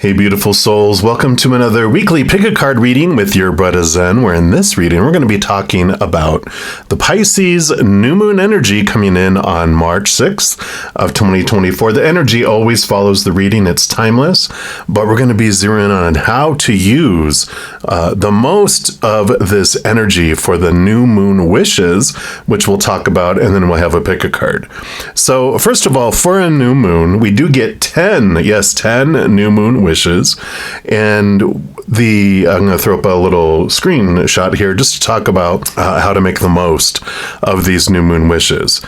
Hey, beautiful souls. Welcome to another weekly pick-a-card reading with your Brother Zen, where in this reading, we're going to be talking about the Pisces New Moon energy coming in on March 6th of 2024. The energy always follows the reading. It's timeless, but we're going to be zeroing on how to use the most of this energy for the new moon wishes, which we'll talk about, and then we'll have a pick-a-card. So, first of all, for a new moon, we do get 10 new moon wishes, and I'm going to throw up a little screenshot here just to talk about how to make the most of these new moon wishes.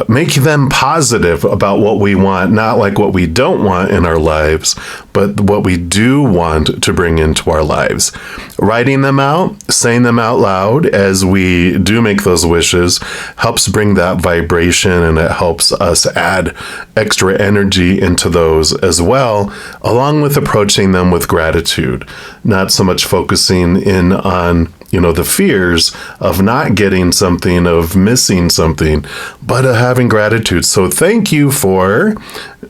Make them positive about what we want, not like what we don't want in our lives, but what we do want to bring into our lives. Writing them out, saying them out loud as we do make those wishes helps bring that vibration, and it helps us add extra energy into those as well, along with approaching them with gratitude, not so much focusing in on the fears of not getting something, of missing something, but having gratitude. So thank you for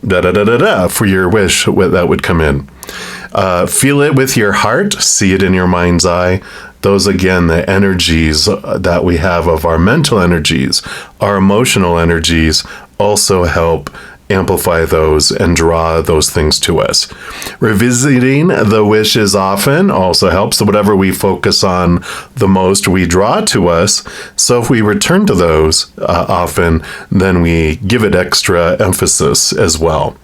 for your wish that would come in. Feel it with your heart, see it in your mind's eye. Those, again, the energies that we have of our mental energies, our emotional energies, also help amplify those and draw those things to us. Revisiting the wishes often also helps. So whatever we focus on the most, we draw to us. So if we return to those often, then we give it extra emphasis as well.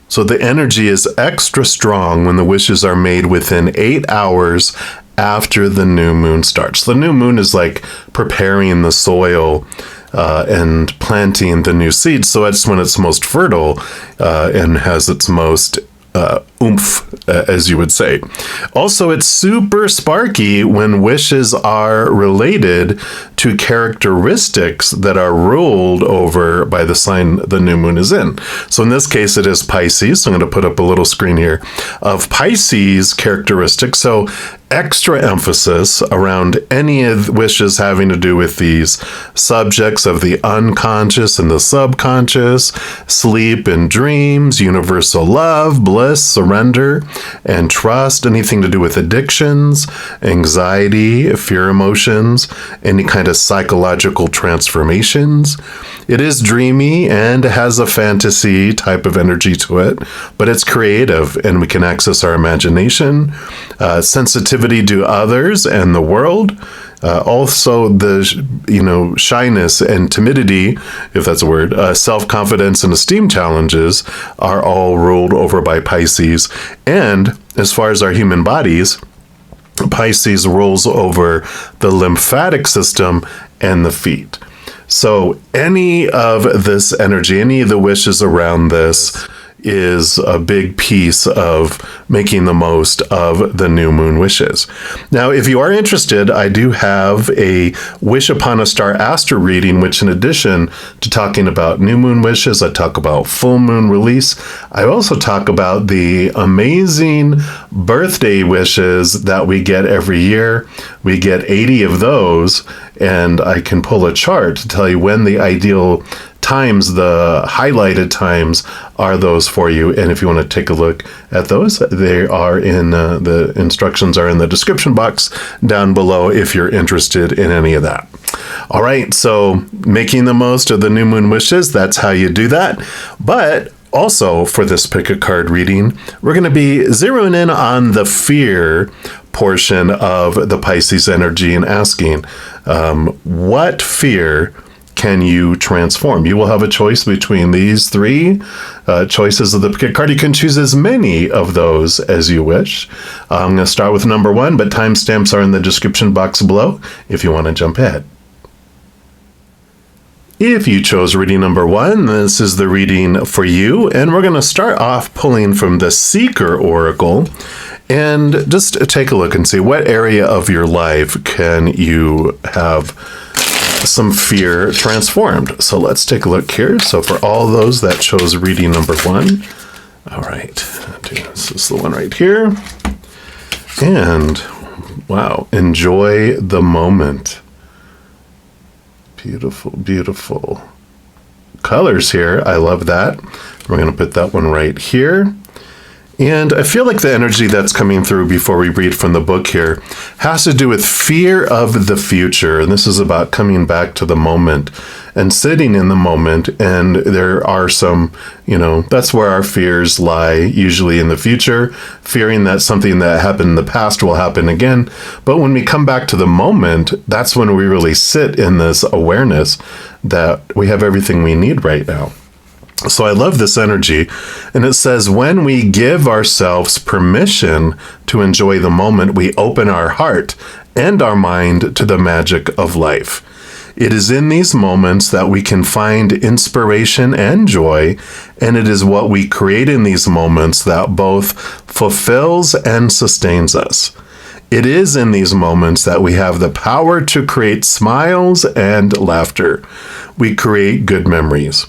So the energy is extra strong when the wishes are made within 8 hours after the new moon starts. The new moon is like preparing the soil and planting the new seeds. So that's when it's most fertile and has its most oomph, as you would say. Also, it's super sparky when wishes are related to characteristics that are ruled over by the sign the new moon is in. So in this case, it is Pisces. So I'm going to put up a little screen here of Pisces characteristics. So extra emphasis around any of the wishes having to do with these subjects of the unconscious and the subconscious, sleep and dreams, universal love, bliss, surrender, and trust, anything to do with addictions, anxiety, fear emotions, any kind of psychological transformations. It is dreamy and has a fantasy type of energy to it, but it's creative and we can access our imagination, sensitivity to others and the world. Also the, shyness and timidity, if that's a word, self-confidence and esteem challenges are all ruled over by Pisces. And as far as our human bodies, Pisces rules over the lymphatic system and the feet. So any of this energy, any of the wishes around this is a big piece of making the most of the new moon wishes. Now, if you are interested, I do have a Wish Upon a Star Astro reading, which in addition to talking about new moon wishes, I talk about full moon release. I also talk about the amazing birthday wishes that we get every year. We get 80 of those, and I can pull a chart to tell you when the ideal times, the highlighted times, are those for you. And if you want to take a look at those, they are in the instructions are in the description box down below if you're interested in any of that. All right, so making the most of the new moon wishes, that's how you do that. But also for this pick a card reading, we're going to be zeroing in on the fear portion of the Pisces energy and asking, what fear can you transform? You will have a choice between these three choices of the pick a card. You can choose as many of those as you wish. I'm going to start with number 1, but timestamps are in the description box below if you want to jump ahead. If you chose reading number 1, this is the reading for you, and we're going to start off pulling from the Seeker Oracle and just take a look and see what area of your life can you have some fear transformed. So let's take a look here. So for all those that chose reading number 1, all right, this is the one right here. And wow, enjoy the moment. Beautiful, beautiful colors here. I love that. We're going to put that one right here. And I feel like the energy that's coming through before we read from the book here has to do with fear of the future. And this is about coming back to the moment and sitting in the moment. And there are some, that's where our fears lie, usually in the future, fearing that something that happened in the past will happen again. But when we come back to the moment, that's when we really sit in this awareness that we have everything we need right now. So I love this energy. And it says, when we give ourselves permission to enjoy the moment, we open our heart and our mind to the magic of life. It is in these moments that we can find inspiration and joy, and it is what we create in these moments that both fulfills and sustains us. It is in these moments that we have the power to create smiles and laughter. We create good memories.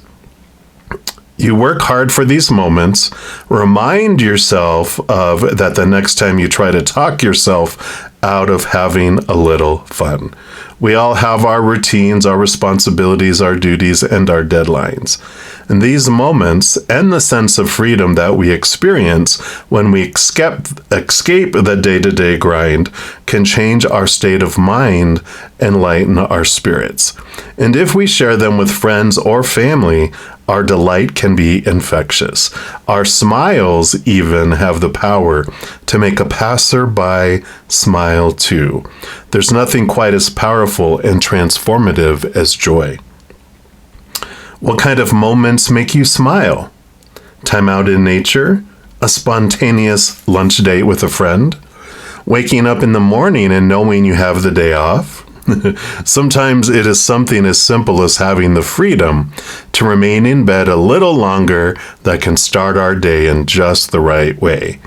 You work hard for these moments. Remind yourself of that the next time you try to talk yourself out of having a little fun. We all have our routines, our responsibilities, our duties, and our deadlines. And these moments and the sense of freedom that we experience when we escape the day-to-day grind can change our state of mind and lighten our spirits. And if we share them with friends or family, our delight can be infectious. Our smiles even have the power to make a passerby smile too. There's nothing quite as powerful and transformative as joy. What kind of moments make you smile? Time out in nature? A spontaneous lunch date with a friend? Waking up in the morning and knowing you have the day off? Sometimes it is something as simple as having the freedom to remain in bed a little longer that can start our day in just the right way.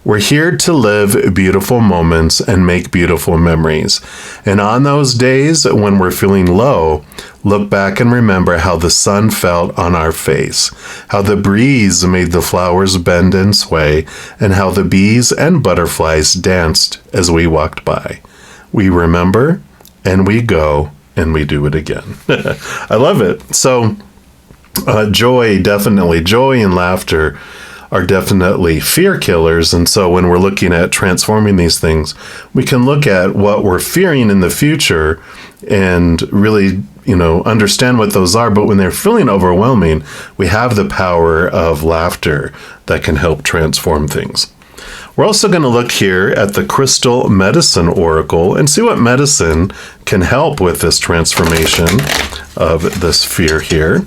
We're here to live beautiful moments and make beautiful memories. And on those days when we're feeling low, look back and remember how the sun felt on our face, how the breeze made the flowers bend and sway, and how the bees and butterflies danced as we walked by. We remember, and we go, and we do it again. I love it. So joy and laughter are definitely fear killers. And so when we're looking at transforming these things, we can look at what we're fearing in the future and really, understand what those are. But when they're feeling overwhelming, we have the power of laughter that can help transform things. We're also going to look here at the Crystal Medicine Oracle and see what medicine can help with this transformation of this fear here.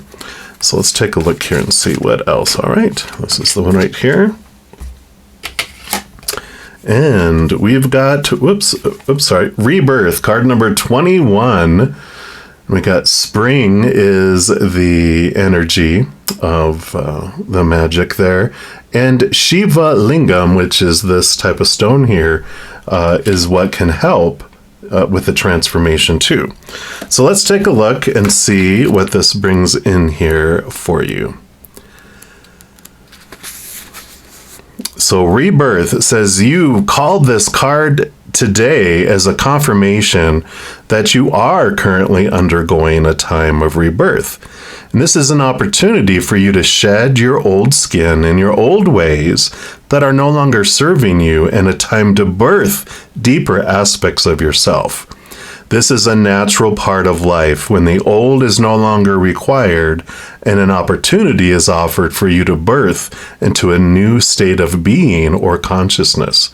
So let's take a look here and see what else. All right, this is the one right here. And we've got, Rebirth, card number 21. We got spring is the energy of the magic there. And Shiva Lingam, which is this type of stone here, is what can help with the transformation too. So let's take a look and see what this brings in here for you. So Rebirth says you called this card today as a confirmation that you are currently undergoing a time of rebirth. And this is an opportunity for you to shed your old skin and your old ways that are no longer serving you, and a time to birth deeper aspects of yourself. This is a natural part of life when the old is no longer required and an opportunity is offered for you to birth into a new state of being or consciousness.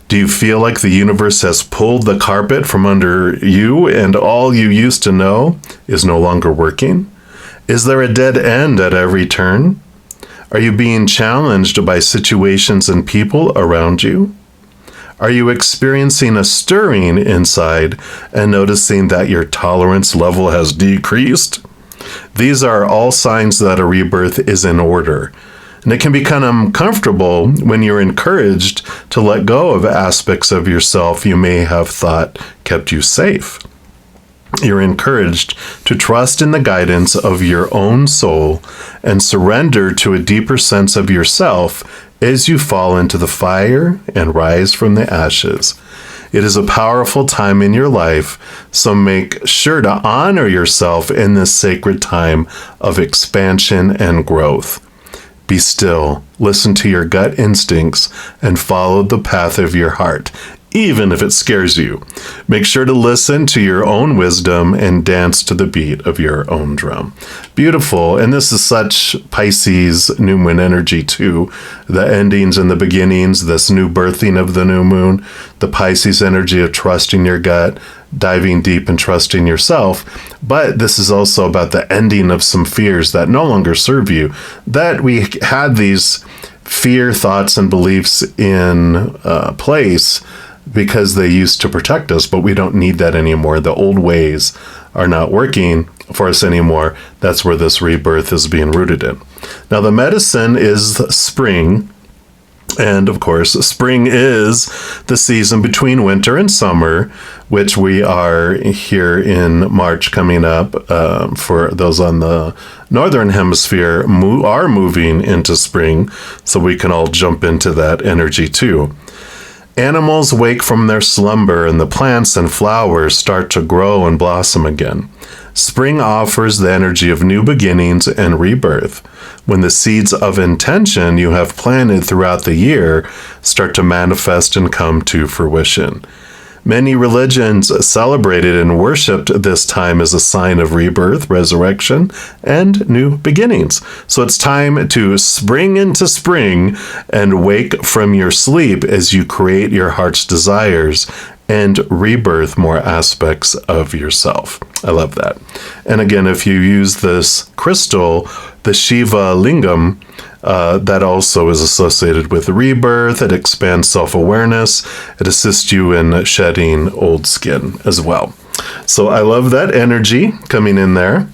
Do you feel like the universe has pulled the carpet from under you and all you used to know is no longer working? Is there a dead end at every turn? Are you being challenged by situations and people around you? Are you experiencing a stirring inside and noticing that your tolerance level has decreased? These are all signs that a rebirth is in order. And it can become uncomfortable when you're encouraged to let go of aspects of yourself you may have thought kept you safe. You're encouraged to trust in the guidance of your own soul and surrender to a deeper sense of yourself as you fall into the fire and rise from the ashes. It is a powerful time in your life, so make sure to honor yourself in this sacred time of expansion and growth. Be still, listen to your gut instincts, and follow the path of your heart, even if it scares you. Make sure to listen to your own wisdom and dance to the beat of your own drum. Beautiful. And this is such Pisces new moon energy too. The endings and the beginnings, this new birthing of the new moon, the Pisces energy of trusting your gut, diving deep and trusting yourself. But this is also about the ending of some fears that no longer serve you. That we had these fear thoughts and beliefs in place because they used to protect us, but we don't need that anymore. The old ways are not working for us anymore. That's where this rebirth is being rooted in. Now, the medicine is spring. And of course, spring is the season between winter and summer, which we are here in March coming up. For those on the northern hemisphere, are moving into spring, so we can all jump into that energy too. Animals wake from their slumber, and the plants and flowers start to grow and blossom again. Spring offers the energy of new beginnings and rebirth. When the seeds of intention you have planted throughout the year start to manifest and come to fruition. Many religions celebrated and worshipped this time as a sign of rebirth, resurrection, and new beginnings. So it's time to spring into spring and wake from your sleep as you create your heart's desires and rebirth more aspects of yourself. I love that. And again, if you use this crystal, the Shiva Lingam, that also is associated with rebirth. It expands self-awareness. It assists you in shedding old skin as well. So I love that energy coming in there.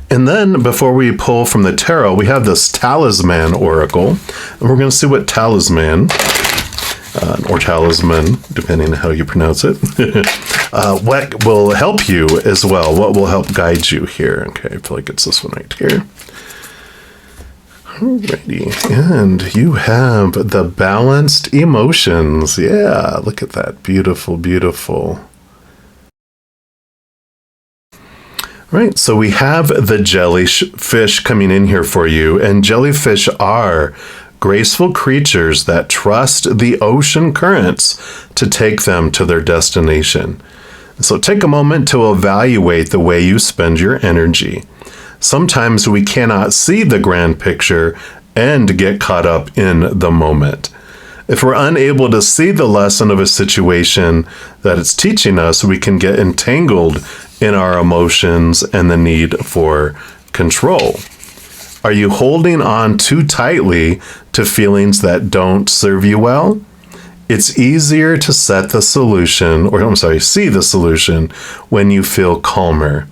And then before we pull from the tarot, we have this talisman oracle. And we're going to see what talisman, or talisman, depending on how you pronounce it, what will help you as well. What will help guide you here. Okay, I feel like it's this one right here. Alrighty, and you have the balanced emotions. Yeah, look at that. Beautiful, beautiful. Right, so we have the jellyfish coming in here for you, and jellyfish are graceful creatures that trust the ocean currents to take them to their destination. So take a moment to evaluate the way you spend your energy. Sometimes we cannot see the grand picture and get caught up in the moment. If we're unable to see the lesson of a situation that it's teaching us, we can get entangled in our emotions and the need for control. Are you holding on too tightly to feelings that don't serve you well? It's easier to see the solution when you feel calmer.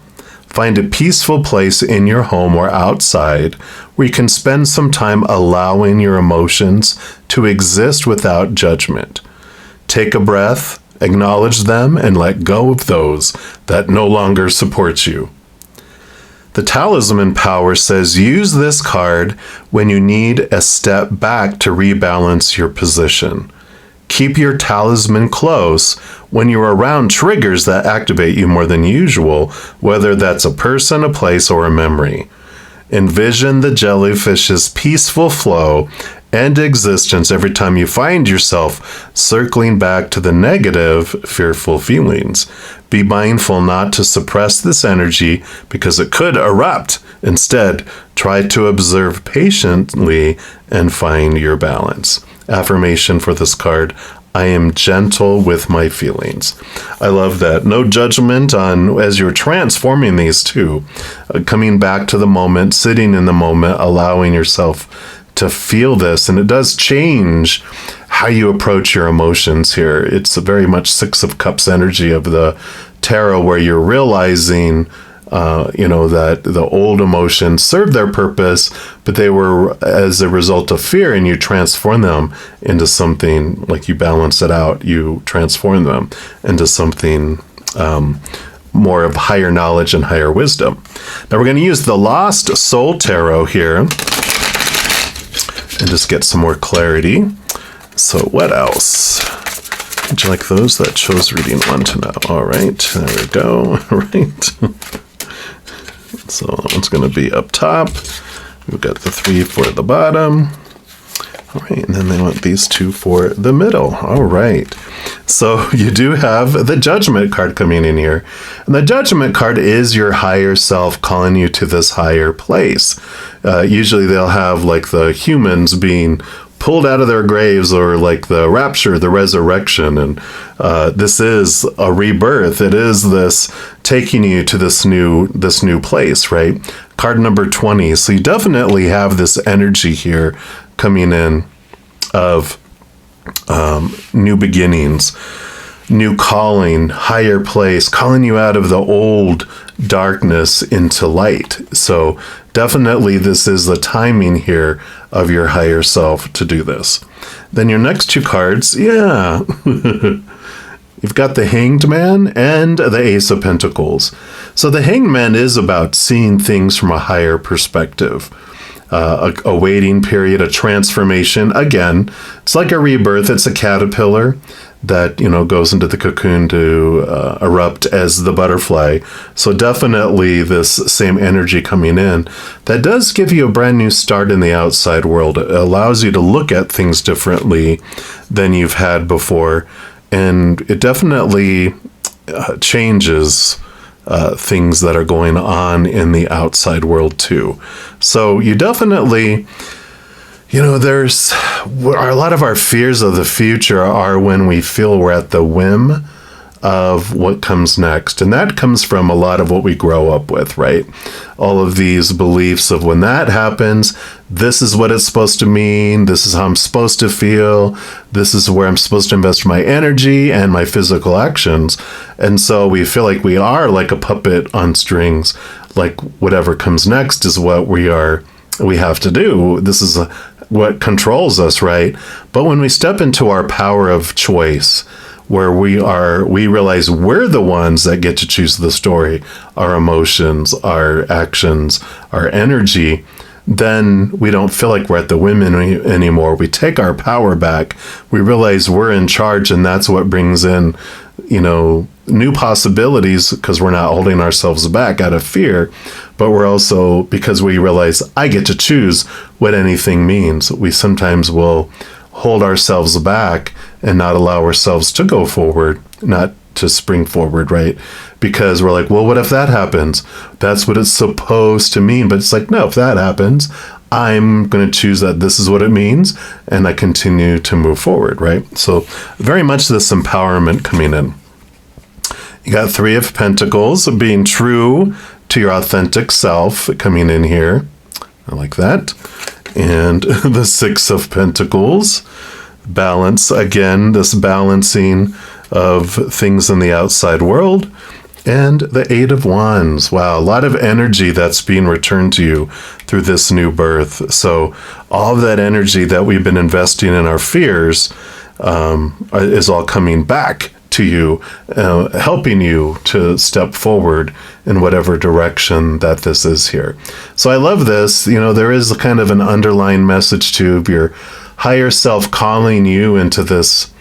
Find a peaceful place in your home or outside where you can spend some time allowing your emotions to exist without judgment. Take a breath, acknowledge them, and let go of those that no longer support you. The talisman power says use this card when you need a step back to rebalance your position. Keep your talisman close when you're around triggers that activate you more than usual, whether that's a person, a place, or a memory. Envision the jellyfish's peaceful flow and existence every time you find yourself circling back to the negative, fearful feelings. Be mindful not to suppress this energy because it could erupt. Instead, try to observe patiently and find your balance. Affirmation for this card: I am gentle with my feelings. I love that. No judgment on as you're transforming these two. Coming back to the moment, sitting in the moment, allowing yourself to feel this. And it does change how you approach your emotions here. It's a very much Six of Cups energy of the tarot, where you're realizing that the old emotions served their purpose, but they were as a result of fear, and you transform them into something, like you balance it out, you transform them into something more of higher knowledge and higher wisdom. Now we're going to use the Lost Soul Tarot here and just get some more clarity. So what else? Would you like those? That chose reading 1 to know. All right, there we go. All right. So that one's going to be up top. We've got the 3 for the bottom. All right, and then they want these 2 for the middle. All right. So you do have the Judgment card coming in here. And the Judgment card is your higher self calling you to this higher place. Usually they'll have like the humans being pulled out of their graves, or like the rapture, the resurrection. And this is a rebirth. It is this taking you to this new place, right? Card number 20. So you definitely have this energy here coming in of new beginnings, new calling, higher place, calling you out of the old darkness into light. So definitely this is the timing here of your higher self to do this. Then your next 2 cards, yeah. You've got the Hanged Man and the Ace of Pentacles. So the Hanged Man is about seeing things from a higher perspective. A waiting period, a transformation. Again, it's like a rebirth. It's a caterpillar that, goes into the cocoon to erupt as the butterfly. So definitely this same energy coming in. That does give you a brand new start in the outside world. It allows you to look at things differently than you've had before. And it definitely changes things that are going on in the outside world too. So you definitely, there's a lot of our fears of the future are when we feel we're at the whim of what comes next. And that comes from a lot of what we grow up with, right? All of these beliefs of when that happens, this is what it's supposed to mean. This is how I'm supposed to feel. This is where I'm supposed to invest my energy and my physical actions. And so we feel like we are like a puppet on strings, like whatever comes next is what we have to do. This is what controls us, right? But when we step into our power of choice, where we realize we're the ones that get to choose the story, our emotions, our actions, our energy, then we don't feel like we're at the whim anymore. We take our power back. We realize we're in charge, and that's what brings in, new possibilities, because we're not holding ourselves back out of fear, but we're also, because we realize I get to choose what anything means. We sometimes will hold ourselves back and not allow ourselves to go forward, not to spring forward, right? Because we're like, well, what if that happens? That's what it's supposed to mean. But it's like, no, if that happens, I'm going to choose that this is what it means, and I continue to move forward, right? So very much this empowerment coming in. You got 3 of Pentacles, being true to your authentic self coming in here. I like that. And the 6 of Pentacles, balance, again, this balancing of things in the outside world. And the 8 of Wands. Wow, a lot of energy that's being returned to you through this new birth. So all of that energy that we've been investing in our fears is all coming back to you, helping you to step forward in whatever direction that this is here. So I love this. There is kind of an underlying message to your higher self calling you into this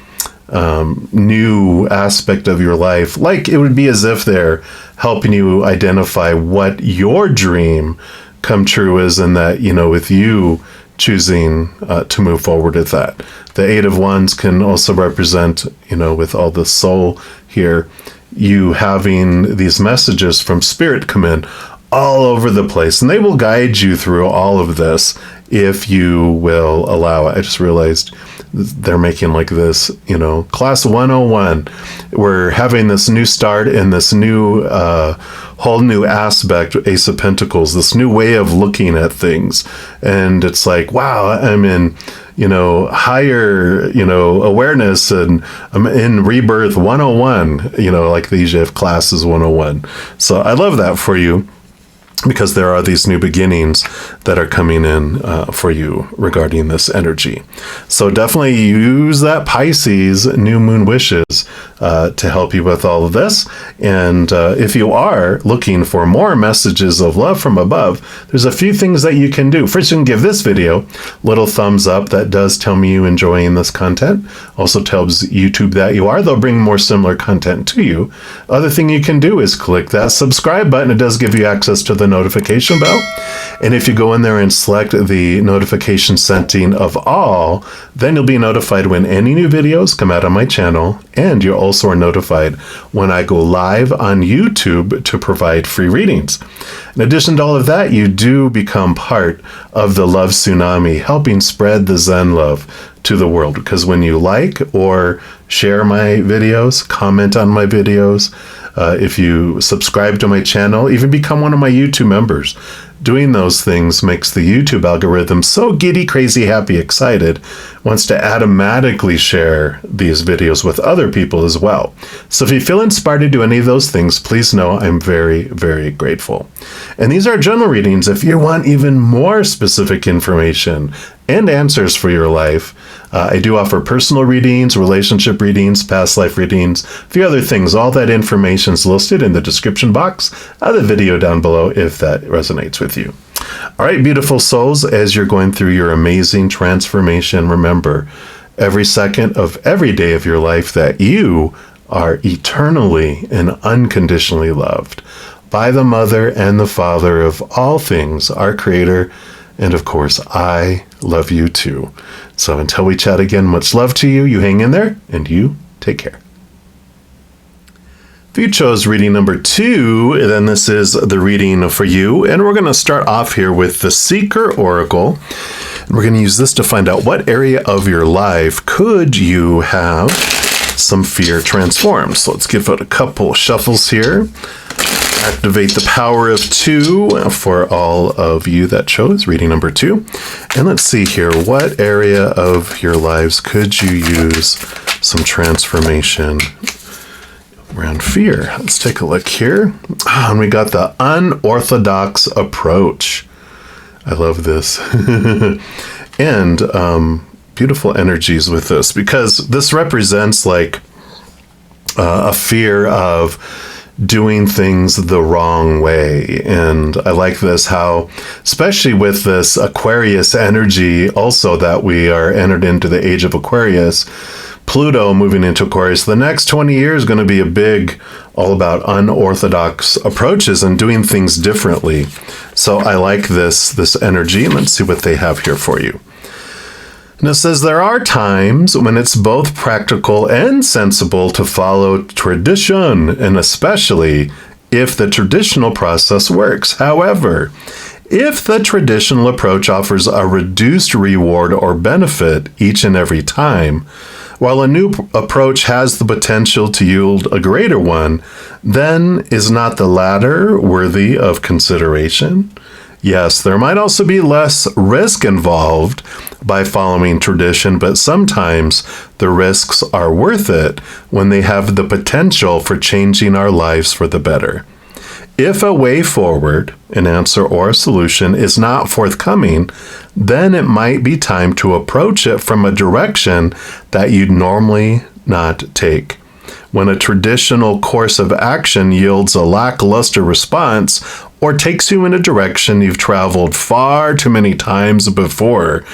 new aspect of your life. Like it would be as if they're helping you identify what your dream come true is, and that, with you choosing to move forward with that. The 8 of Wands can also represent, with all the soul here, you having these messages from Spirit come in all over the place, and they will guide you through all of this if you will allow it. I just realized they're making like this, class 101. We're having this new start and this new whole new aspect, Ace of Pentacles, this new way of looking at things. And it's like, wow, I'm in, higher, awareness, and I'm in Rebirth 101, like they usually have classes 101. So I love that for you, because there are these new beginnings that are coming in for you regarding this energy. So definitely use that Pisces new moon wishes to help you with all of this. And if you are looking for more messages of love from above, there's a few things that you can do. First, you can give this video a little thumbs up. That does tell me you're enjoying this content. Also tells YouTube that you are. They'll bring more similar content to you. Other thing you can do is click that subscribe button. It does give you access to the notification bell. And if you go in there and select the notification setting of all, then you'll be notified when any new videos come out on my channel, and you also are notified when I go live on YouTube to provide free readings. In addition to all of that, you do become part of the love tsunami, helping spread the Zen love to the world. Because when you like or share my videos, comment on my videos, if you subscribe to my channel, even become one of my YouTube members, doing those things makes the YouTube algorithm so giddy, crazy, happy, excited, wants to automatically share these videos with other people as well. So if you feel inspired to do any of those things, please know I'm very, very grateful. And these are general readings. If you want even more specific information and answers for your life, I do offer personal readings, relationship readings, past life readings, a few other things. All that information is listed in the description box of the video down below if that resonates with you. All right, beautiful souls, as you're going through your amazing transformation, remember every second of every day of your life that you are eternally and unconditionally loved by the Mother and the Father of all things, our Creator. And of course, I love you too. So until we chat again, much love to you. You hang in there and you take care. If you chose reading number 2, then this is the reading for you. And we're going to start off here with the Seeker Oracle. And we're going to use this to find out what area of your life could you have some fear transformed. So let's give it a couple shuffles here. Activate the power of 2 for all of you that chose reading number 2. And let's see here, what area of your lives could you use some transformation around fear? Let's take a look here. And we got the unorthodox approach. I love this. And beautiful energies with this, because this represents like a fear of doing things the wrong way. And I like this, how, especially with this Aquarius energy also, that we are entered into the age of Aquarius, Pluto moving into Aquarius, the next 20 years is going to be a big, all about unorthodox approaches and doing things differently. So I like this energy, and let's see what they have here for you. And it says, there are times when it's both practical and sensible to follow tradition, and especially if the traditional process works. However, if the traditional approach offers a reduced reward or benefit each and every time, while a new approach has the potential to yield a greater one, then is not the latter worthy of consideration? Yes, there might also be less risk involved by following tradition, but sometimes the risks are worth it when they have the potential for changing our lives for the better. If a way forward, an answer or a solution, is not forthcoming, then it might be time to approach it from a direction that you'd normally not take. When a traditional course of action yields a lackluster response or takes you in a direction you've traveled far too many times before,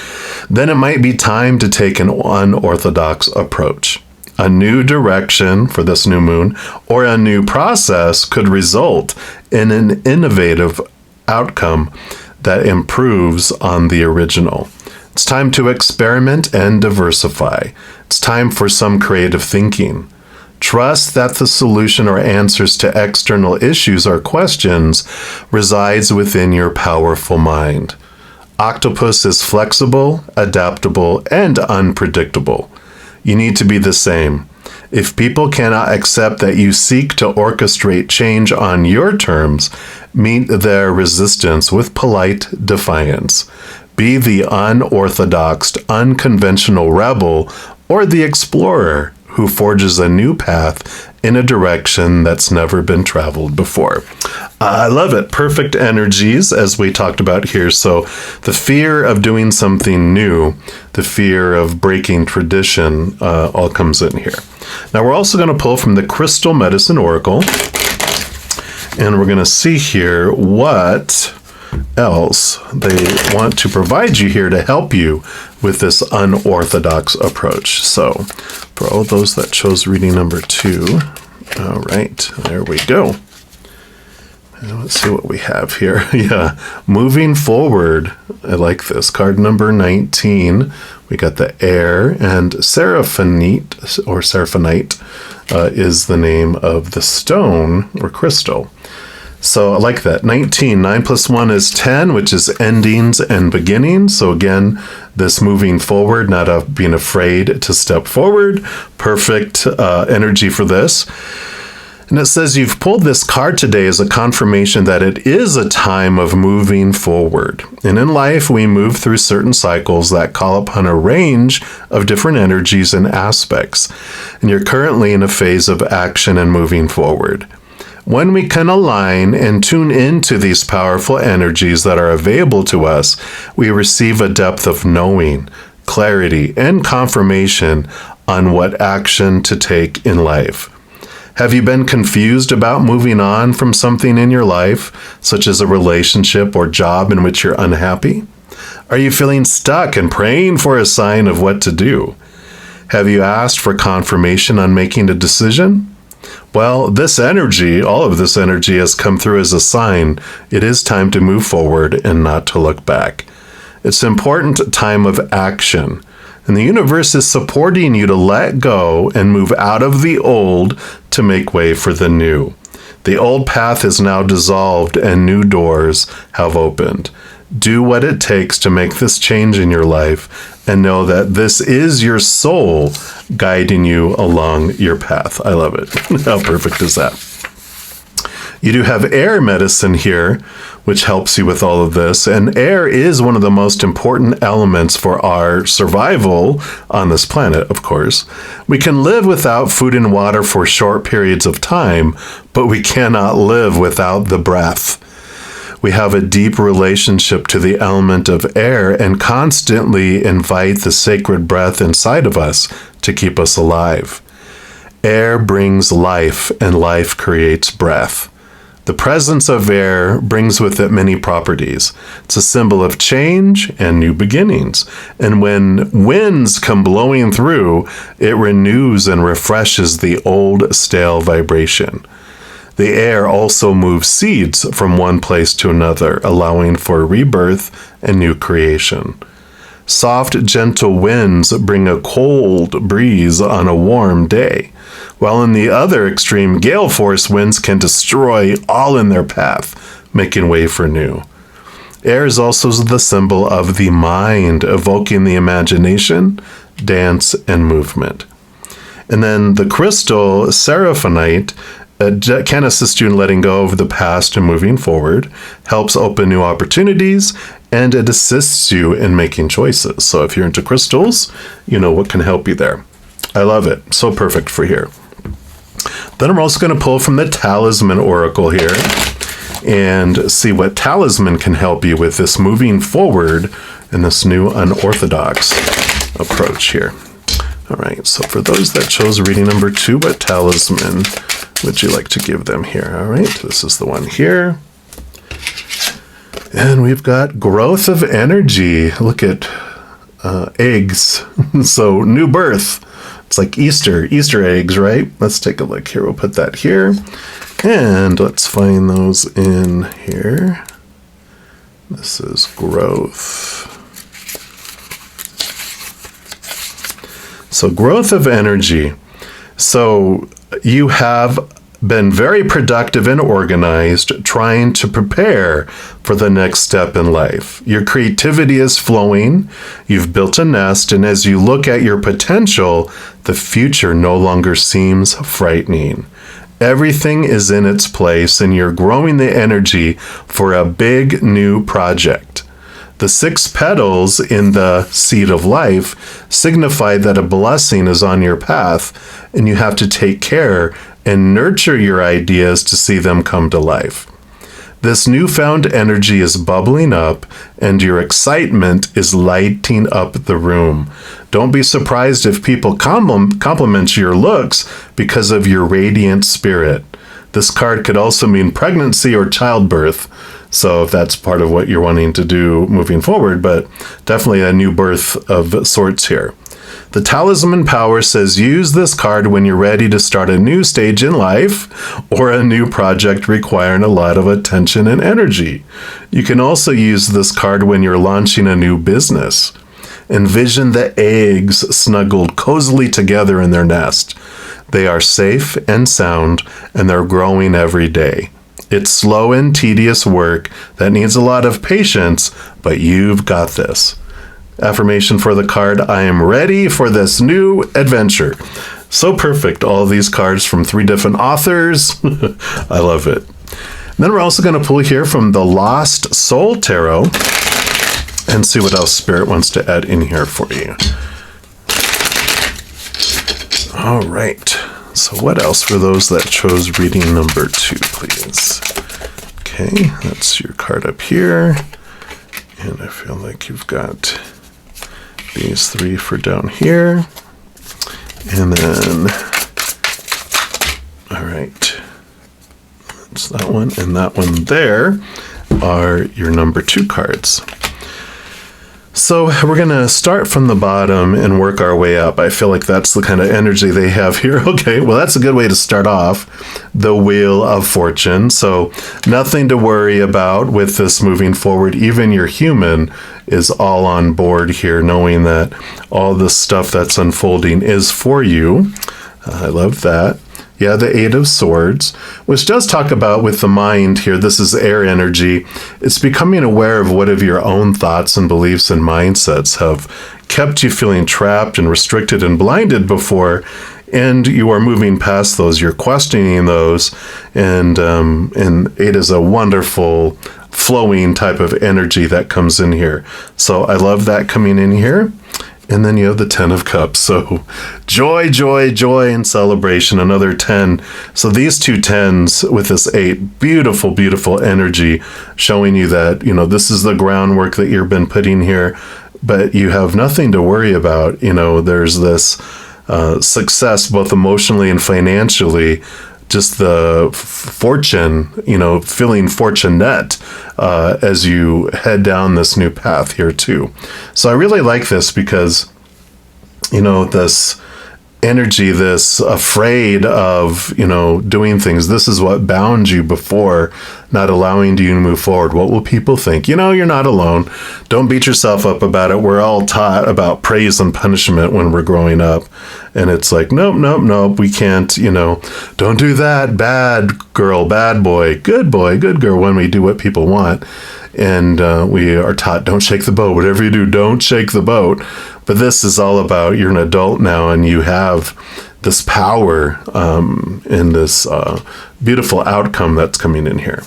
then it might be time to take an unorthodox approach. A new direction for this new moon or a new process could result in an innovative outcome that improves on the original. It's time to experiment and diversify. It's time for some creative thinking. Trust that the solution or answers to external issues or questions resides within your powerful mind. Octopus is flexible, adaptable, and unpredictable. You need to be the same. If people cannot accept that you seek to orchestrate change on your terms, meet their resistance with polite defiance. Be the unorthodox, unconventional rebel or the explorer who forges a new path in a direction that's never been traveled before. I love it. Perfect energies, as we talked about here. So the fear of doing something new, the fear of breaking tradition, all comes in here. Now we're also going to pull from the Crystal Medicine Oracle, and we're going to see here what else they want to provide you here to help you with this unorthodox approach. So for all those that chose reading number 2, all right, there we go. And let's see what we have here. Yeah, moving forward. I like this. Card number 19. We got the air, and Seraphinite, or Seraphinite, is the name of the stone or crystal. So I like that. 19. 9 plus 1 is 10, which is endings and beginnings. So again, this moving forward, not being afraid to step forward. Perfect energy for this. And it says you've pulled this card today as a confirmation that it is a time of moving forward. And in life, we move through certain cycles that call upon a range of different energies and aspects. And you're currently in a phase of action and moving forward. When we can align and tune into these powerful energies that are available to us, we receive a depth of knowing, clarity, and confirmation on what action to take in life. Have you been confused about moving on from something in your life, such as a relationship or job in which you're unhappy? Are you feeling stuck and praying for a sign of what to do? Have you asked for confirmation on making a decision? Well, this energy, all of this energy has come through as a sign. It is time to move forward and not to look back. It's an important time of action. And the universe is supporting you to let go and move out of the old to make way for the new. The old path is now dissolved and new doors have opened. Do what it takes to make this change in your life and know that this is your soul guiding you along your path. I love it. How perfect is that? You do have air medicine here, which helps you with all of this. And air is one of the most important elements for our survival on this planet, of course. We can live without food and water for short periods of time, but we cannot live without the breath. We have a deep relationship to the element of air and constantly invite the sacred breath inside of us to keep us alive. Air brings life, and life creates breath. The presence of air brings with it many properties. It's a symbol of change and new beginnings. And when winds come blowing through, it renews and refreshes the old, stale vibration. The air also moves seeds from one place to another, allowing for rebirth and new creation. Soft, gentle winds bring a cold breeze on a warm day, while in the other extreme, gale force winds can destroy all in their path, making way for new. Air is also the symbol of the mind, evoking the imagination, dance, and movement. And then the crystal Seraphinite can assist you in letting go of the past and moving forward, helps open new opportunities, and it assists you in making choices. So if you're into crystals, you know what can help you there. I love it. So perfect for here. Then I'm also going to pull from the Talisman Oracle here and see what talisman can help you with this moving forward in this new unorthodox approach here. All right, so for those that chose reading number 2, what talisman would you like to give them here? All right, this is the one here. And we've got growth of energy. Look at eggs. So new birth. It's like Easter eggs, right? Let's take a look here. We'll put that here. And let's find those in here. This is growth. So growth of energy. So you have been very productive and organized, trying to prepare for the next step in life. Your creativity is flowing, you've built a nest, and as you look at your potential, the future no longer seems frightening. Everything is in its place, and you're growing the energy for a big new project. The 6 petals in the seed of life signify that a blessing is on your path, and you have to take care and nurture your ideas to see them come to life. This newfound energy is bubbling up, and your excitement is lighting up the room. Don't be surprised if people compliment your looks because of your radiant spirit. This card could also mean pregnancy or childbirth, so if that's part of what you're wanting to do moving forward, but definitely a new birth of sorts here. The Talisman Power says use this card when you're ready to start a new stage in life or a new project requiring a lot of attention and energy. You can also use this card when you're launching a new business. Envision the eggs snuggled cozily together in their nest. They are safe and sound, and they're growing every day. It's slow and tedious work that needs a lot of patience, but you've got this. Affirmation for the card, I am ready for this new adventure. So perfect, all these cards from 3 different authors. I love it. Then we're also going to pull here from the Lost Soul Tarot and see what else Spirit wants to add in here for you. All right. So what else for those that chose reading number 2, please? Okay, that's your card up here. And I feel like you've got these 3 for down here. And then, all right, that's that one. And that one there are your number 2 cards. So we're going to start from the bottom and work our way up. I feel like that's the kind of energy they have here. Okay, well, that's a good way to start off. The Wheel of Fortune. So nothing to worry about with this moving forward. Even your human is all on board here, knowing that all this stuff that's unfolding is for you. I love that. Yeah, the 8 of Swords, which does talk about with the mind here, this is air energy. It's becoming aware of what of your own thoughts and beliefs and mindsets have kept you feeling trapped and restricted and blinded before, and you are moving past those. You're questioning those, and 8 is a wonderful flowing type of energy that comes in here. So I love that coming in here. And then you have the 10 of Cups. So joy, joy, joy, and celebration. Another 10. So these 2 10s with this 8, beautiful, beautiful energy showing you that, this is the groundwork that you've been putting here, but you have nothing to worry about. There's this success, both emotionally and financially, just the fortune, feeling fortunate as you head down this new path here too. So I really like this because, this energy, this afraid of, doing things. This is what bound you before, not allowing you to move forward. What will people think? You're not alone. Don't beat yourself up about it. We're all taught about praise and punishment when we're growing up. And it's like, nope, we can't, don't do that. Bad girl, bad boy, good girl, when we do what people want. And we are taught, don't shake the boat. Whatever you do, don't shake the boat. But this is all about, you're an adult now, and you have this power and this beautiful outcome that's coming in here.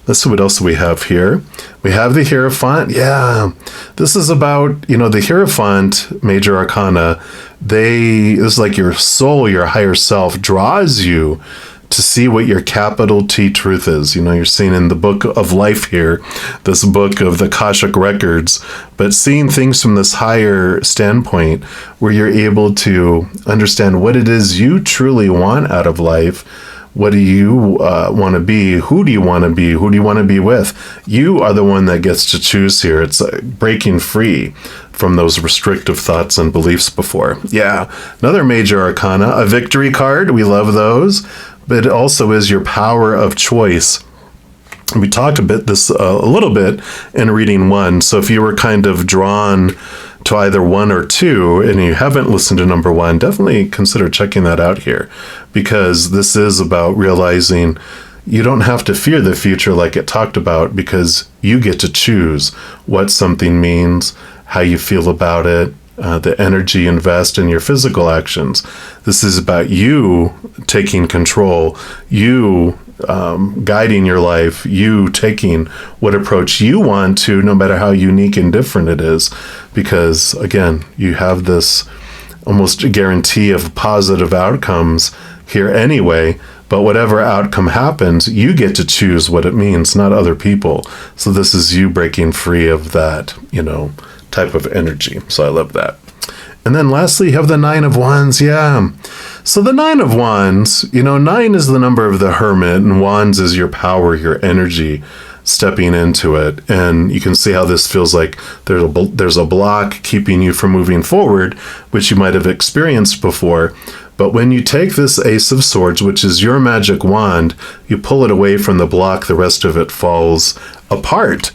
Let's see what else we have here. We have the Hierophant. Yeah, this is about, the Hierophant, Major Arcana. This is like your soul, your higher self draws you to see what your capital T truth is. You're seeing in the book of life here, this book of the Akashic records, but seeing things from this higher standpoint where you're able to understand what it is you truly want out of life. What do you want to be? Who do you want to be? Who do you want to be with? You are the one that gets to choose here. It's breaking free from those restrictive thoughts and beliefs before. Yeah, another Major Arcana, a Victory card. We love those. But it also is your power of choice. We talked a little bit in reading 1. So if you were kind of drawn to either 1 or 2 and you haven't listened to number 1, definitely consider checking that out here, because this is about realizing you don't have to fear the future like it talked about, because you get to choose what something means, how you feel about it, the energy you invest in your physical actions. This is about you taking control, you guiding your life, you taking what approach you want to, no matter how unique and different it is. Because, again, you have this almost a guarantee of positive outcomes here anyway, but whatever outcome happens, you get to choose what it means, not other people. So this is you breaking free of that, type of energy. So I love that. And then lastly, you have the Nine of Wands. Yeah. So the Nine of Wands, 9 is the number of the Hermit, and Wands is your power, your energy, stepping into it. And you can see how this feels like there's a block keeping you from moving forward, which you might have experienced before. But when you take this Ace of Swords, which is your magic wand, you pull it away from the block, the rest of it falls apart.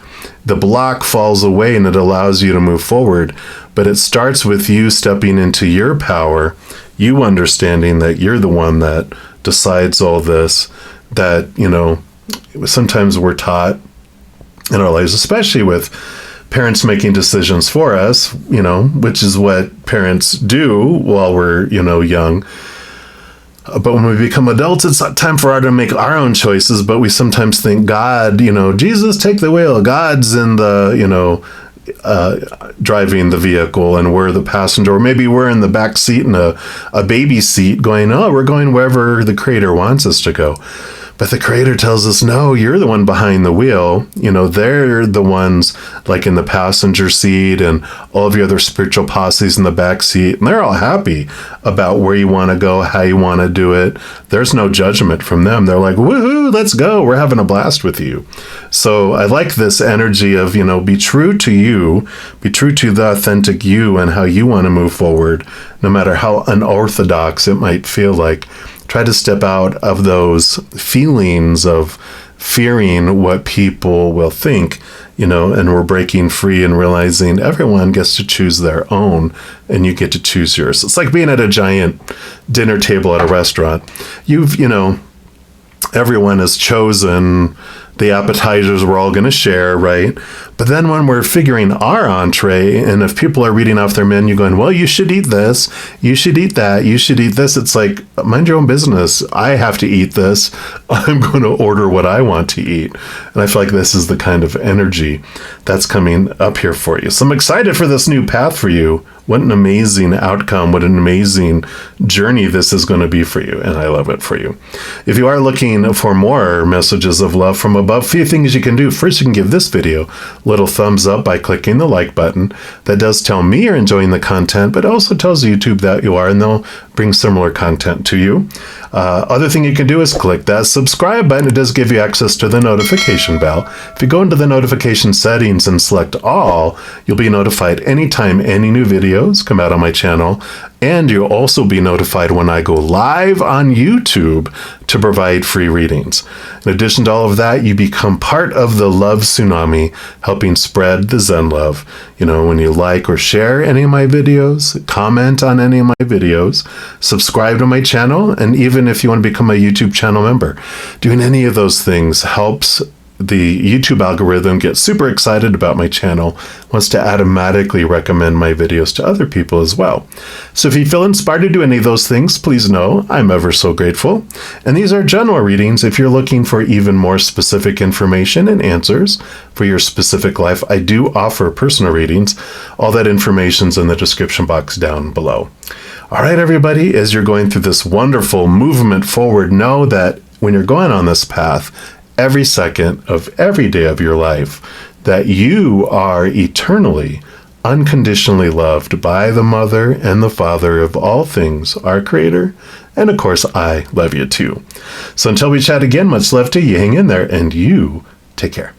The block falls away and it allows you to move forward. But it starts with you stepping into your power, you understanding that you're the one that decides all this, that, sometimes we're taught in our lives, especially with parents making decisions for us, which is what parents do while we're, young. But when we become adults, it's time for us to make our own choices. But we sometimes think God, Jesus, take the wheel. God's in the, driving the vehicle and we're the passenger. Or maybe we're in the back seat in a baby seat going, we're going wherever the Creator wants us to go. But the Creator tells us, no, you're the one behind the wheel. They're the ones like in the passenger seat and all of your other spiritual posses in the back seat. And they're all happy about where you want to go, how you want to do it. There's no judgment from them. They're like, woohoo, let's go. We're having a blast with you. So I like this energy of, be true to you, be true to the authentic you and how you want to move forward, no matter how unorthodox it might feel like. Try to step out of those feelings of fearing what people will think, and we're breaking free and realizing everyone gets to choose their own and you get to choose yours. It's like being at a giant dinner table at a restaurant. Everyone has chosen the appetizers we're all going to share, right? But then when we're figuring our entree, and if people are reading off their menu going, well, you should eat this, you should eat that, you should eat this, it's like, mind your own business. I have to eat this. I'm going to order what I want to eat. And I feel like this is the kind of energy that's coming up here for you. So I'm excited for this new path for you. What an amazing outcome. What an amazing journey this is going to be for you. And I love it for you. If you are looking for more messages of love from above, a few things you can do. First, you can give this video a little thumbs up by clicking the like button. That does tell me you're enjoying the content, but it also tells YouTube that you are, and they'll bring similar content to you. Other thing you can do is click that subscribe button. It does give you access to the notification bell. If you go into the notification settings and select all, you'll be notified anytime any new videos come out on my channel. And you'll also be notified when I go live on YouTube to provide free readings. In addition to all of that, you become part of the love tsunami, helping spread the Zen love. When you like or share any of my videos, comment on any of my videos, subscribe to my channel, and even if you want to become a YouTube channel member, doing any of those things helps the YouTube algorithm get super excited about my channel, wants to automatically recommend my videos to other people as well. So if you feel inspired to do any of those things, please know I'm ever so grateful. And these are general readings. If you're looking for even more specific information and answers for your specific life, I do offer personal readings. All that information's in the description box down below. All right, everybody, as you're going through this wonderful movement forward, know that when you're going on this path, every second of every day of your life, that you are eternally, unconditionally loved by the Mother and the Father of all things, our Creator. And of course, I love you too. So until we chat again, much love to you. Hang in there and you take care.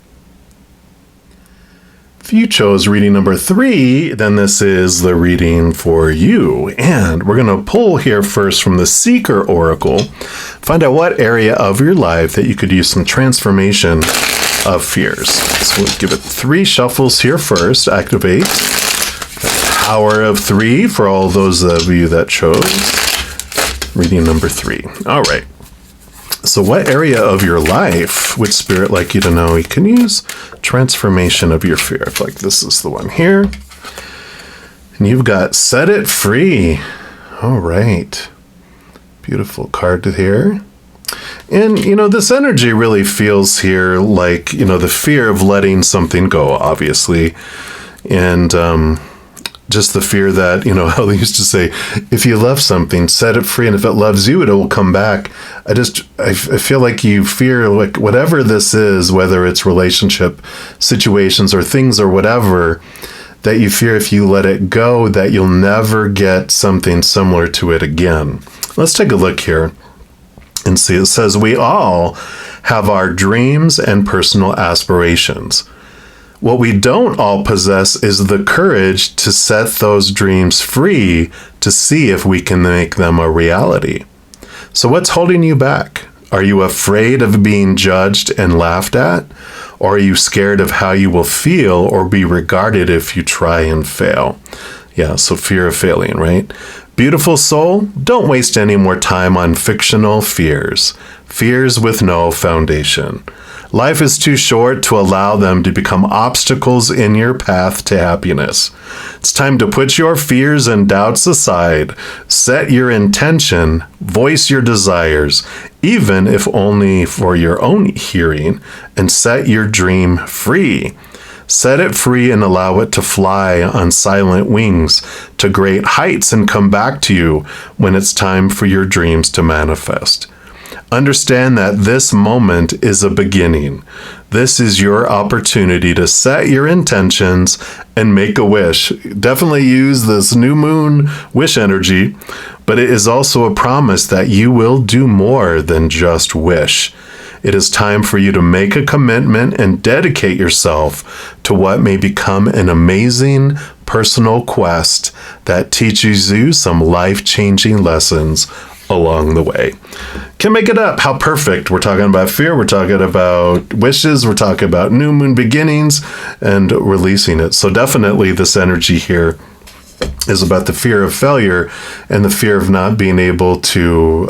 If you chose reading number 3, then this is the reading for you. And we're going to pull here first from the Seeker Oracle, find out what area of your life that you could use some transformation of fears. So we'll give it 3 shuffles here first. Activate the power of 3 for all those of you that chose reading number 3. All right. So what area of your life would Spirit like you to know you can use transformation of your fear? I feel like this is the one here. And you've got set it free. All right. Beautiful card here. And, this energy really feels here like, the fear of letting something go, obviously. And just the fear that, how they used to say, if you love something, set it free. And if it loves you, it will come back. I feel like you fear, like, whatever this is, whether it's relationship situations or things or whatever, that you fear if you let it go, that you'll never get something similar to it again. Let's take a look here and see. It says, we all have our dreams and personal aspirations. What we don't all possess is the courage to set those dreams free to see if we can make them a reality. So what's holding you back? Are you afraid of being judged and laughed at? Or are you scared of how you will feel or be regarded if you try and fail? Yeah, so fear of failing, right? Beautiful soul, don't waste any more time on fictional fears. Fears with no foundation. Life is too short to allow them to become obstacles in your path to happiness. It's time to put your fears and doubts aside, set your intention, voice your desires, even if only for your own hearing, and set your dream free. Set it free and allow it to fly on silent wings to great heights and come back to you when it's time for your dreams to manifest. Understand that this moment is a beginning. This is your opportunity to set your intentions and make a wish. Definitely use this new moon wish energy, but it is also a promise that you will do more than just wish. It is time for you to make a commitment and dedicate yourself to what may become an amazing personal quest that teaches you some life-changing lessons along the way. Can't make it up. How perfect. We're talking about fear. We're talking about wishes. We're talking about new moon beginnings and releasing it. So definitely this energy here is about the fear of failure and the fear of not being able to,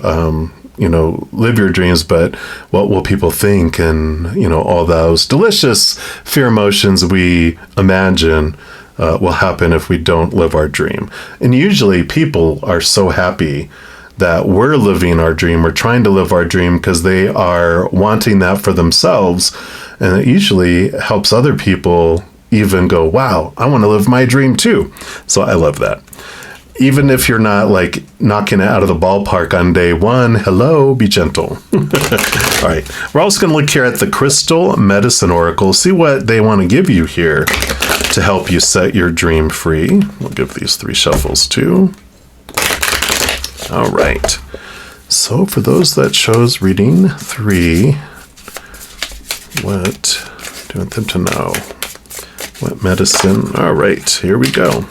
live your dreams, but what will people think? And, all those delicious fear emotions we imagine will happen if we don't live our dream. And usually people are so happy that we're living our dream, we're trying to live our dream because they are wanting that for themselves. And it usually helps other people even go, wow, I want to live my dream too. So I love that. Even if you're not like knocking it out of the ballpark on day one, hello, be gentle. All right. We're also going to look here at the Crystal Medicine Oracle, see what they want to give you here to help you set your dream free. We'll give these 3 shuffles too. All right. So for those that chose reading 3, what do you want them to know? What medicine? All right, here we go.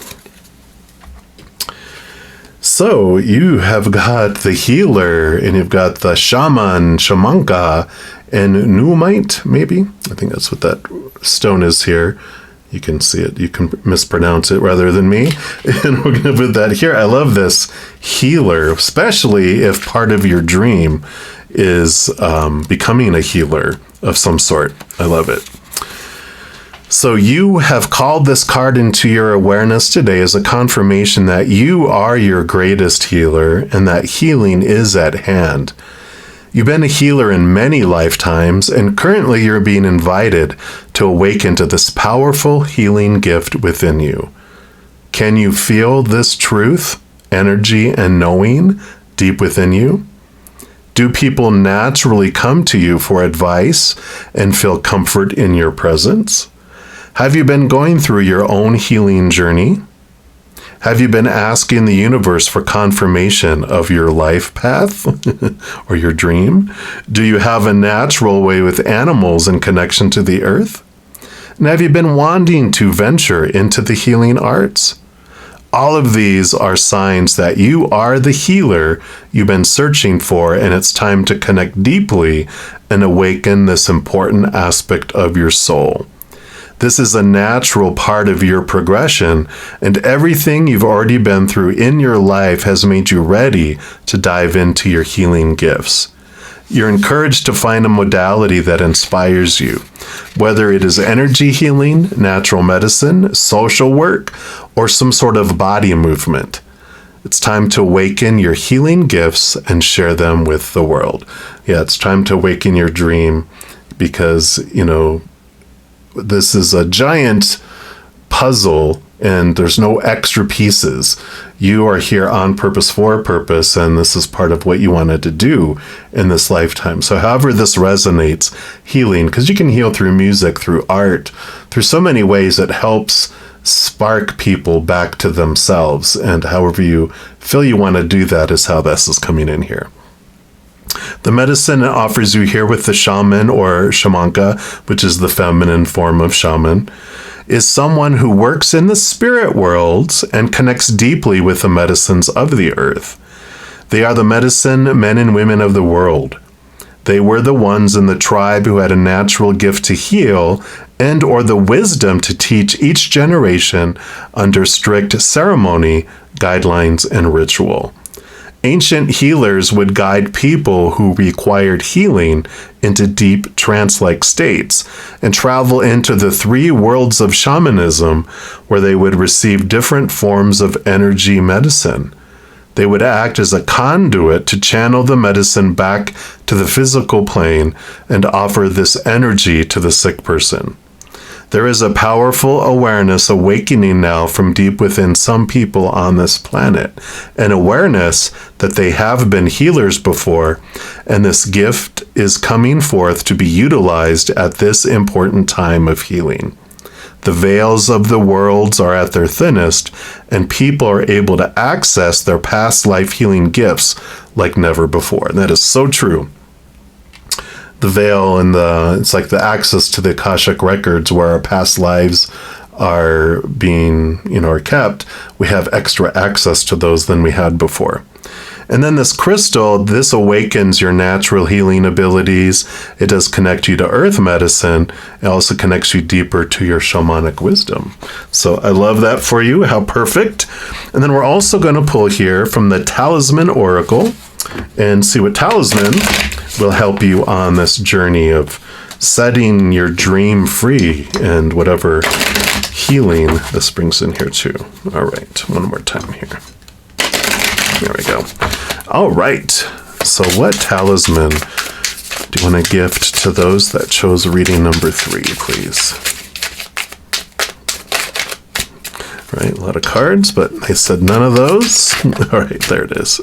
So you have got the healer, and you've got the shaman, shamanka, and nuumite, maybe? I think that's what that stone is here. You can see it. You can mispronounce it rather than me. And we're going to put that here. I love this healer, especially if part of your dream is becoming a healer of some sort. I love it. So you have called this card into your awareness today as a confirmation that you are your greatest healer and that healing is at hand. You've been a healer in many lifetimes, and currently you're being invited to awaken to this powerful healing gift within you. Can you feel this truth, energy, and knowing deep within you? Do people naturally come to you for advice and feel comfort in your presence? Have you been going through your own healing journey? Have you been asking the universe for confirmation of your life path or your dream? Do you have a natural way with animals in connection to the earth? And have you been wanting to venture into the healing arts? All of these are signs that you are the healer you've been searching for, and it's time to connect deeply and awaken this important aspect of your soul. This is a natural part of your progression, and everything you've already been through in your life has made you ready to dive into your healing gifts. You're encouraged to find a modality that inspires you, whether it is energy healing, natural medicine, social work, or some sort of body movement. It's time to awaken your healing gifts and share them with the world. Yeah, it's time to awaken your dream because, this is a giant puzzle and there's no extra pieces. You are here on purpose for a purpose, and this is part of what you wanted to do in this lifetime. So however this resonates, healing, because you can heal through music, through art, through so many ways, it helps spark people back to themselves. And however you feel you want to do that is how this is coming in here. The medicine it offers you here with the shaman or shamanka, which is the feminine form of shaman, is someone who works in the spirit worlds and connects deeply with the medicines of the earth. They are the medicine men and women of the world. They were the ones in the tribe who had a natural gift to heal and or the wisdom to teach each generation under strict ceremony, guidelines, and ritual. Ancient healers would guide people who required healing into deep trance-like states and travel into the 3 worlds of shamanism where they would receive different forms of energy medicine. They would act as a conduit to channel the medicine back to the physical plane and offer this energy to the sick person. There is a powerful awareness awakening now from deep within some people on this planet, an awareness that they have been healers before, and this gift is coming forth to be utilized at this important time of healing. The veils of the worlds are at their thinnest, and people are able to access their past life healing gifts like never before. And that is so true. The veil and it's like the access to the Akashic records where our past lives are being, are kept. We have extra access to those than we had before. And then this crystal, this awakens your natural healing abilities. It does connect you to earth medicine. It also connects you deeper to your shamanic wisdom. So I love that for you. How perfect. And then we're also going to pull here from the Talisman Oracle and see what talisman will help you on this journey of setting your dream free and whatever healing this brings in here too. All right, one more time here. There we go. All right, so what talisman do you want to gift to those that chose reading number 3, please? All right, a lot of cards, but I said none of those. All right, there it is.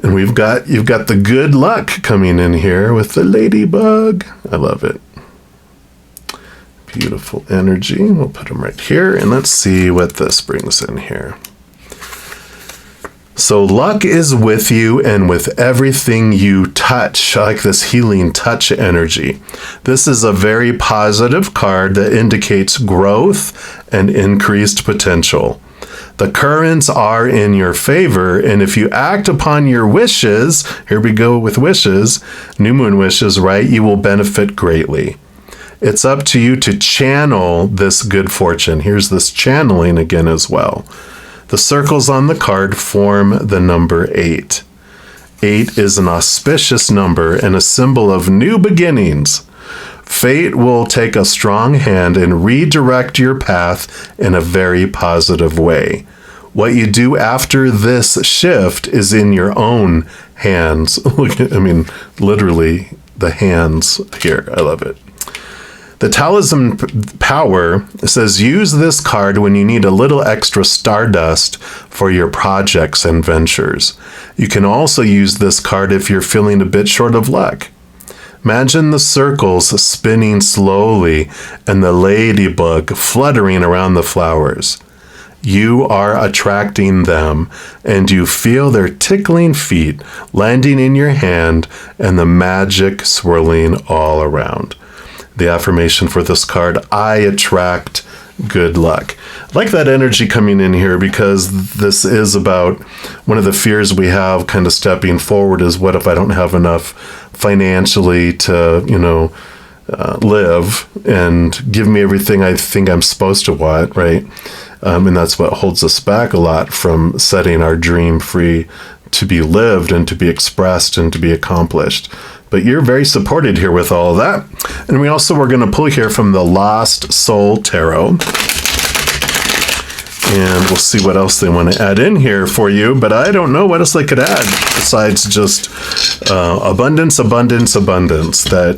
And you've got the good luck coming in here with the ladybug. I love it. Beautiful energy. We'll put them right here, and let's see what this brings in here. So luck is with you and with everything you touch. I like this healing touch energy. This is a very positive card that indicates growth and increased potential. The currents are in your favor, and if you act upon your wishes, here we go with wishes, new moon wishes, right? You will benefit greatly. It's up to you to channel this good fortune. Here's this channeling again as well. The circles on the card form the number 8. 8 is an auspicious number and a symbol of new beginnings. Fate will take a strong hand and redirect your path in a very positive way. What you do after this shift is in your own hands. Literally the hands here. I love it. The talisman power says use this card when you need a little extra stardust for your projects and ventures. You can also use this card if you're feeling a bit short of luck. Imagine the circles spinning slowly and the ladybug fluttering around the flowers. You are attracting them, and you feel their tickling feet landing in your hand and the magic swirling all around. The affirmation for this card, I attract good luck. I like that energy coming in here because this is about one of the fears we have kind of stepping forward is what if I don't have enough financially to, live and give me everything I think I'm supposed to want, right? And that's what holds us back a lot from setting our dream free to be lived and to be expressed and to be accomplished. But you're very supported here with all of that. And we also were going to pull here from the Lost Soul Tarot. And we'll see what else they want to add in here for you. But I don't know what else they could add besides just abundance, abundance, abundance. That,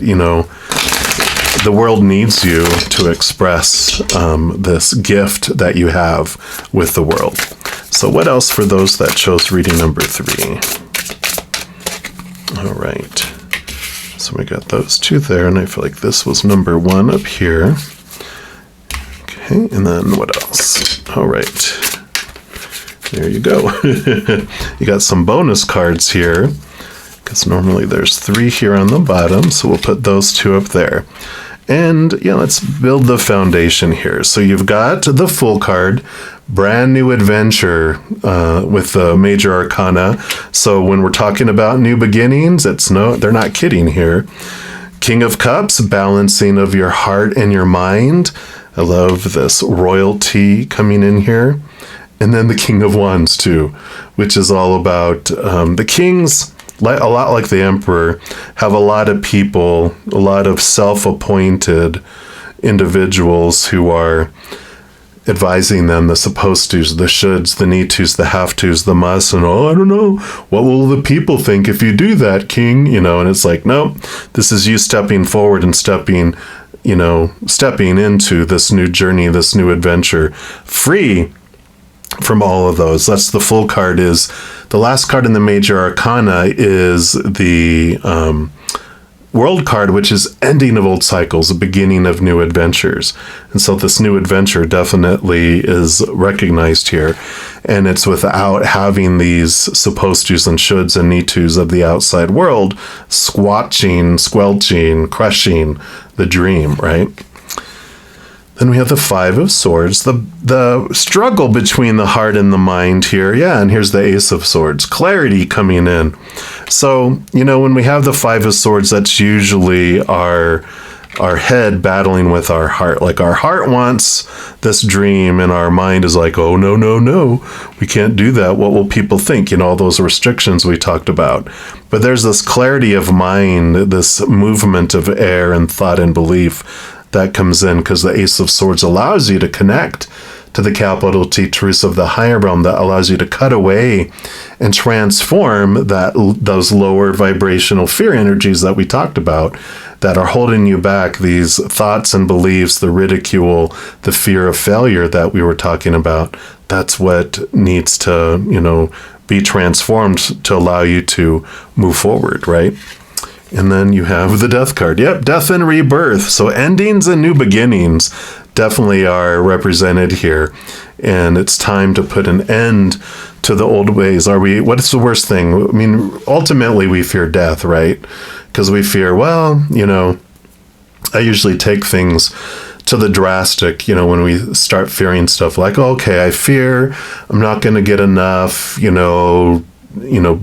the world needs you to express this gift that you have with the world. So what else for those that chose reading number 3? All right. So we got those 2 there, and I feel like this was number 1 up here. Okay, and then what else? All right. There you go. You got some bonus cards here, because normally there's 3 here on the bottom, so we'll put those 2 up there. And yeah, let's build the foundation here. So you've got the Fool card, brand new adventure with the major arcana. So when we're talking about new beginnings, they're not kidding here. King of Cups, balancing of your heart and your mind. I love this royalty coming in here. And then the King of Wands too, which is all about the kings. A lot like the Emperor, have a lot of people, a lot of self-appointed individuals who are advising them the supposed tos, the shoulds, the need tos, the have tos, the musts, and I don't know, what will the people think if you do that, King? And it's like, no, this is you stepping forward and stepping into this new journey, this new adventure, free from all of those. That's the Fool card. Is the last card in the major arcana is the World card, which is ending of old cycles, the beginning of new adventures. And so this new adventure definitely is recognized here, and it's without having these supposed tos and shoulds and need tos of the outside world squelching, crushing the dream, right? Then we have the 5 of Swords, the struggle between the heart and the mind here. Yeah, and here's the Ace of Swords, clarity coming in. So, when we have the 5 of Swords, that's usually our head battling with our heart. Like our heart wants this dream and our mind is like, oh, no, we can't do that. What will people think? All those restrictions we talked about. But there's this clarity of mind, this movement of air and thought and belief that comes in, because the Ace of Swords allows you to connect to the capital T truths of the higher realm, that allows you to cut away and transform those lower vibrational fear energies that we talked about that are holding you back, these thoughts and beliefs, the ridicule, the fear of failure that we were talking about. That's what needs to, be transformed to allow you to move forward, right? And then you have the Death card. Yep, death and rebirth. So endings and new beginnings definitely are represented here. And it's time to put an end to the old ways. What's the worst thing? I mean, ultimately we fear death, right? Because we fear, I usually take things to the drastic, when we start fearing stuff like, okay, I fear I'm not going to get enough,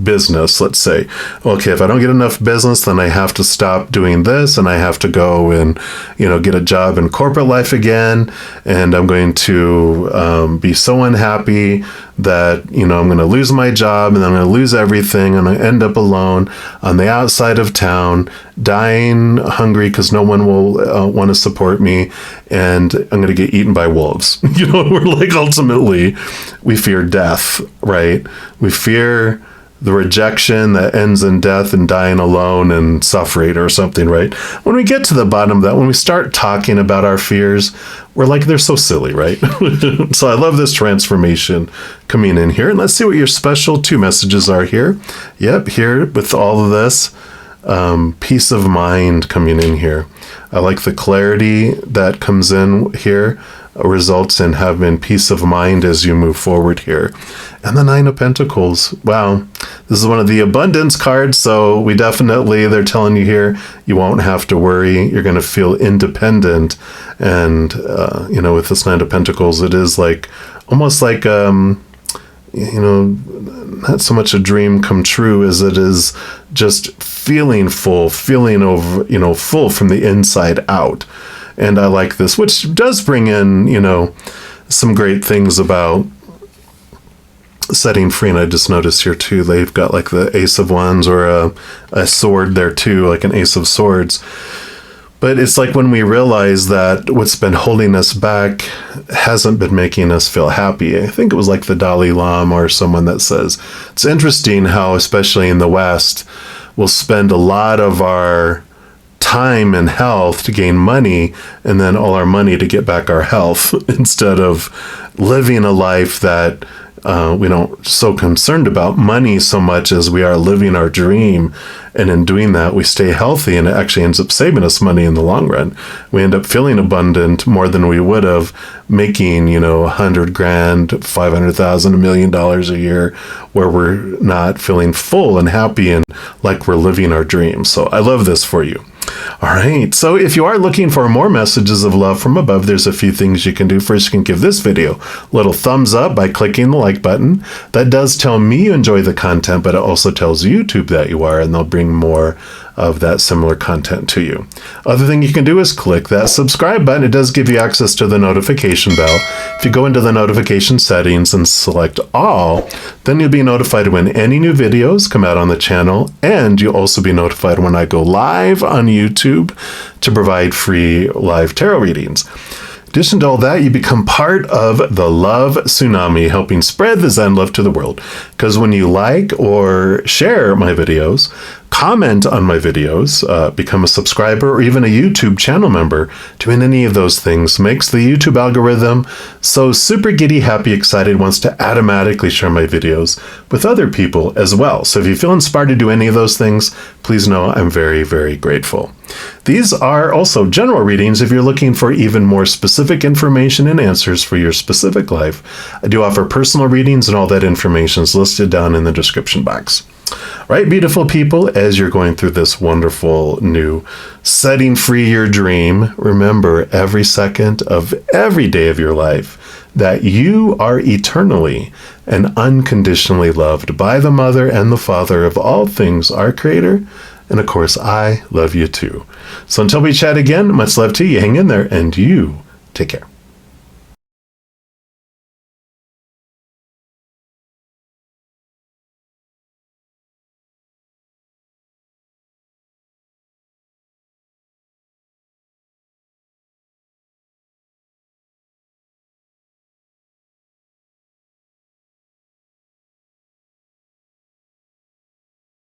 business, let's say. Okay, if I don't get enough business, then I have to stop doing this, and I have to go and, get a job in corporate life again, and I'm going to be so unhappy that, I'm going to lose my job, and then I'm going to lose everything, and I end up alone on the outside of town, dying hungry because no one will want to support me, and I'm going to get eaten by wolves. We're like, ultimately, we fear death, right? We fear the rejection that ends in death and dying alone and suffering or something, right? When we get to the bottom of that, when we start talking about our fears, we're like, they're so silly, right? So I love this transformation coming in here. And let's see what your special 2 messages are here. Yep, here with all of this, peace of mind coming in here. I like the clarity that comes in here, results in having peace of mind as you move forward here. And the 9 of Pentacles. Wow. This is one of the abundance cards. So they're telling you here, you won't have to worry. You're going to feel independent. And, with this 9 of Pentacles, it is like, almost like, not so much a dream come true as it is just feeling full, full from the inside out. And I like this, which does bring in, some great things about setting free. And I just noticed here too, they've got like the Ace of Wands or a sword there too, like an Ace of Swords. But it's like when we realize that what's been holding us back hasn't been making us feel happy. I think it was like the Dalai Lama or someone that says, it's interesting how, especially in the West, we'll spend a lot of our time and health to gain money, and then all our money to get back our health, instead of living a life that we don't so concerned about money so much as we are living our dream. And in doing that, we stay healthy, and it actually ends up saving us money in the long run. We end up feeling abundant more than we would have making, $100,000, $500,000, $1 million a year, where we're not feeling full and happy and like we're living our dreams. So I love this for you. All right, so if you are looking for more messages of love from above, there's a few things you can do. First, you can give this video a little thumbs up by clicking the like button. That does tell me you enjoy the content, but it also tells YouTube that you are, and they'll bring more of that similar content to you. Other thing you can do is click that subscribe button. It does give you access to the notification bell. If you go into the notification settings and select all, then you'll be notified when any new videos come out on the channel, and you'll also be notified when I go live on YouTube to provide free live tarot readings. In addition to all that, you become part of the love tsunami, helping spread the Zen love to the world. Because when you like or share my videos, comment on my videos, become a subscriber, or even a YouTube channel member, doing any of those things makes the YouTube algorithm so super giddy, happy, excited, wants to automatically share my videos with other people as well. So if you feel inspired to do any of those things, please know I'm very, very grateful. These are also general readings if you're looking for even more specific information and answers for your specific life. I do offer personal readings, and all that information is listed down in the description box. Right, beautiful people, as you're going through this wonderful new setting free your dream, remember every second of every day of your life that you are eternally and unconditionally loved by the Mother and the Father of all things, our Creator. And of course, I love you too. So until we chat again, much love to you. Hang in there, and you take care.